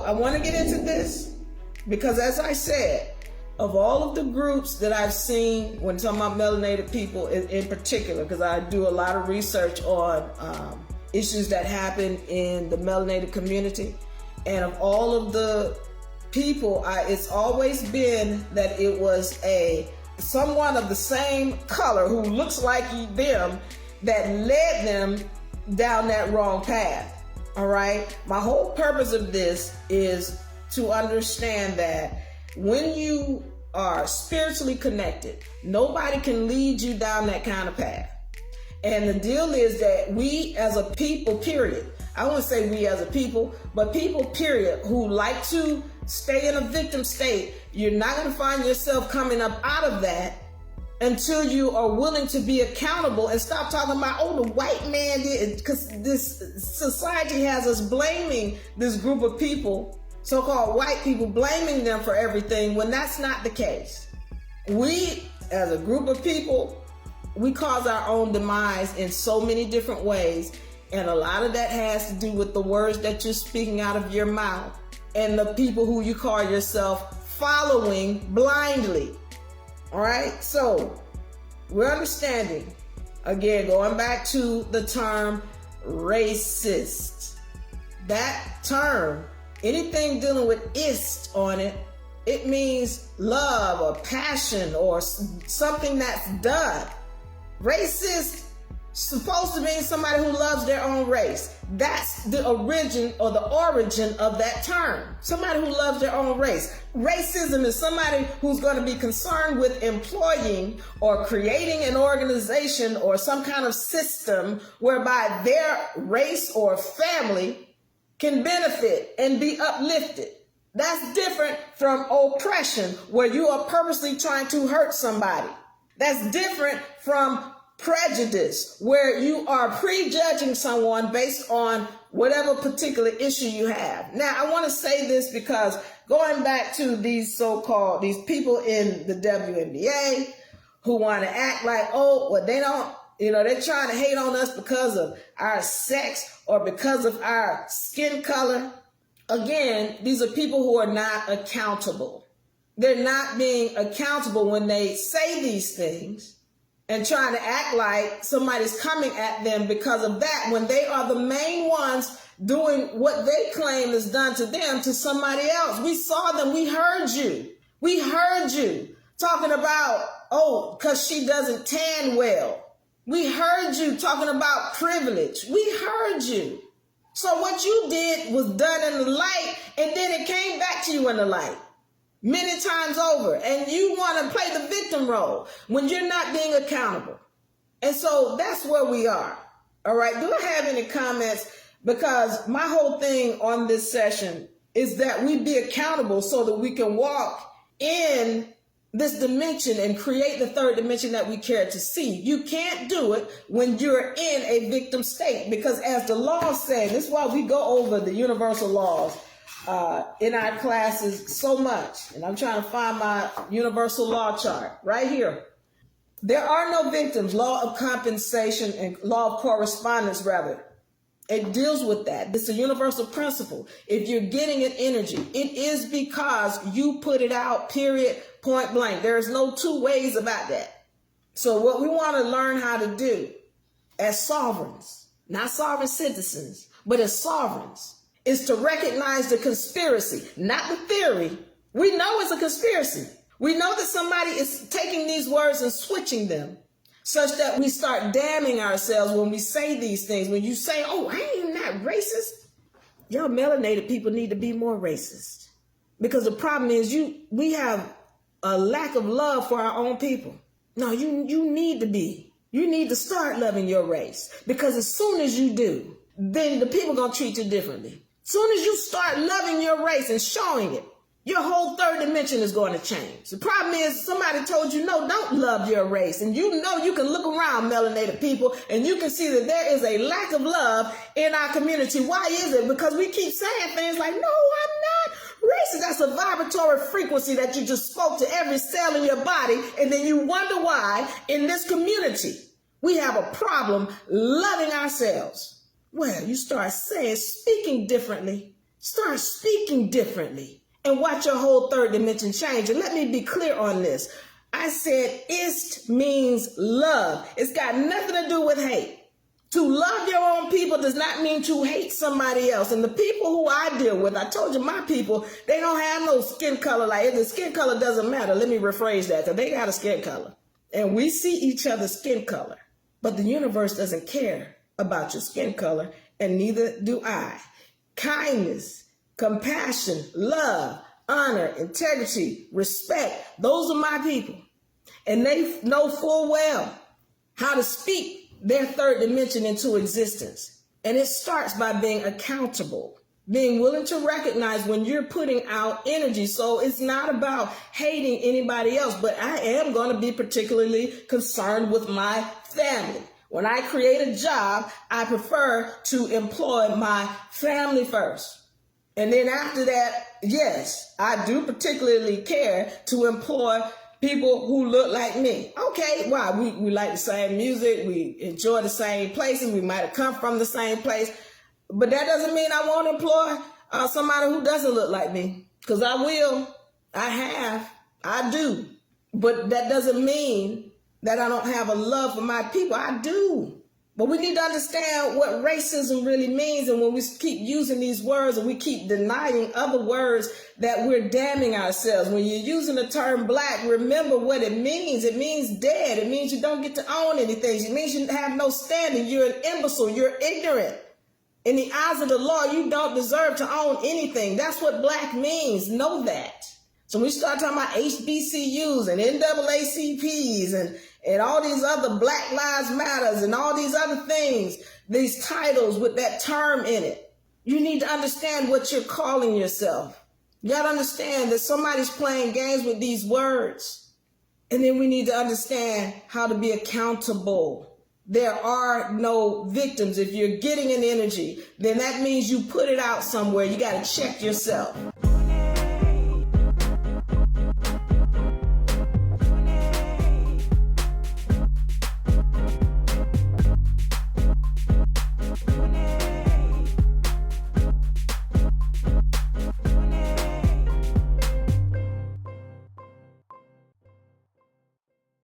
I want to get into this because, as I said, of all of the groups that I've seen when talking about melanated people in particular, because I do a lot of research on issues that happen in the melanated community, and of all of the people, it's always been that it was someone of the same color who looks like them that led them down that wrong path. All right. My whole purpose of this is to understand that when you are spiritually connected, nobody can lead you down that kind of path. And the deal is that we as a people, period, I wouldn't say we as a people, but people, period, who like to stay in a victim state, you're not going to find yourself coming up out of that until you are willing to be accountable and stop talking about, oh, the white man did, because this society has us blaming this group of people, so-called white people, blaming them for everything when that's not the case. We, as a group of people, we cause our own demise in so many different ways, and a lot of that has to do with the words that you're speaking out of your mouth and the people who you call yourself following blindly. All right, so we're understanding, again, going back to the term racist. That term, anything dealing with "ist" on it, it means love or passion or something that's done. Racist supposed to mean somebody who loves their own race. That's the origin or the origin of that term. Somebody who loves their own race. Racism is somebody who's going to be concerned with employing or creating an organization or some kind of system whereby their race or family can benefit and be uplifted. That's different from oppression, where you are purposely trying to hurt somebody. That's different from prejudice, where you are prejudging someone based on whatever particular issue you have. Now, I want to say this because going back to these these people in the WNBA who want to act like, oh, well, they don't, they're trying to hate on us because of our sex or because of our skin color. Again, these are people who are not accountable. They're not being accountable when they say these things and trying to act like somebody's coming at them because of that, when they are the main ones doing what they claim is done to them to somebody else. We saw them. We heard you. We heard you talking about, oh, because she doesn't tan well. We heard you talking about privilege. We heard you. So what you did was done in the light, and then it came back to you in the light. Many times over, and you want to play the victim role when you're not being accountable. And so that's where we are. All right. Do I have any comments? Because my whole thing on this session is that we be accountable so that we can walk in this dimension and create the third dimension that we care to see. You can't do it when you're in a victim state, because as the law said, this is why we go over the universal laws in our classes so much. And I'm trying to find my universal law chart right here. There are no victims. Law of compensation and law of correspondence, rather. It deals with that. It's a universal principle. If you're getting an energy, it is because you put it out, period, point blank. There's no two ways about that. So what we want to learn how to do as sovereigns, not sovereign citizens, but as sovereigns, is to recognize the conspiracy, not the theory. We know it's a conspiracy. We know that somebody is taking these words and switching them such that we start damning ourselves when we say these things. When you say, oh, I am not racist. Y'all melanated people need to be more racist. Because the problem is we have a lack of love for our own people. No, you need to be. You need to start loving your race. Because as soon as you do, then the people are going to treat you differently. Soon as you start loving your race and showing it, your whole third dimension is going to change. The problem is somebody told you, no, don't love your race. And you know you can look around melanated people and you can see that there is a lack of love in our community. Why is it? Because we keep saying things like, no, I'm not racist. That's a vibratory frequency that you just spoke to every cell in your body. And then you wonder why in this community we have a problem loving ourselves. Well, you start speaking differently. Start speaking differently and watch your whole third dimension change. And let me be clear on this. I said ist means love. It's got nothing to do with hate. To love your own people does not mean to hate somebody else. And the people who I deal with, I told you my people, they don't have no skin color. Like, the skin color doesn't matter. Let me rephrase that, because they got a skin color. And we see each other's skin color. But the universe doesn't care about your skin color, and neither do I. Kindness, compassion, love, honor, integrity, respect, those are my people. And they know full well how to speak their third dimension into existence. And it starts by being accountable, being willing to recognize when you're putting out energy. So it's not about hating anybody else, but I am going to be particularly concerned with my family. When I create a job, I prefer to employ my family first. And then after that, yes, I do particularly care to employ people who look like me. Okay, why? We like the same music. We enjoy the same places. We might have come from the same place. But that doesn't mean I won't employ somebody who doesn't look like me. Because I will. I have. I do. But that doesn't mean that I don't have a love for my people. I do. But we need to understand what racism really means. And when we keep using these words and we keep denying other words, that we're damning ourselves. When you're using the term black, remember what it means. It means dead. It means you don't get to own anything. It means you have no standing. You're an imbecile. You're ignorant. In the eyes of the law, you don't deserve to own anything. That's what black means. Know that. So we start talking about HBCUs and NAACPs and all these other Black Lives Matters and all these other things, these titles with that term in it. You need to understand what you're calling yourself. You got to understand that somebody's playing games with these words. And then we need to understand how to be accountable. There are no victims. If you're getting an energy, then that means you put it out somewhere. You got to check yourself.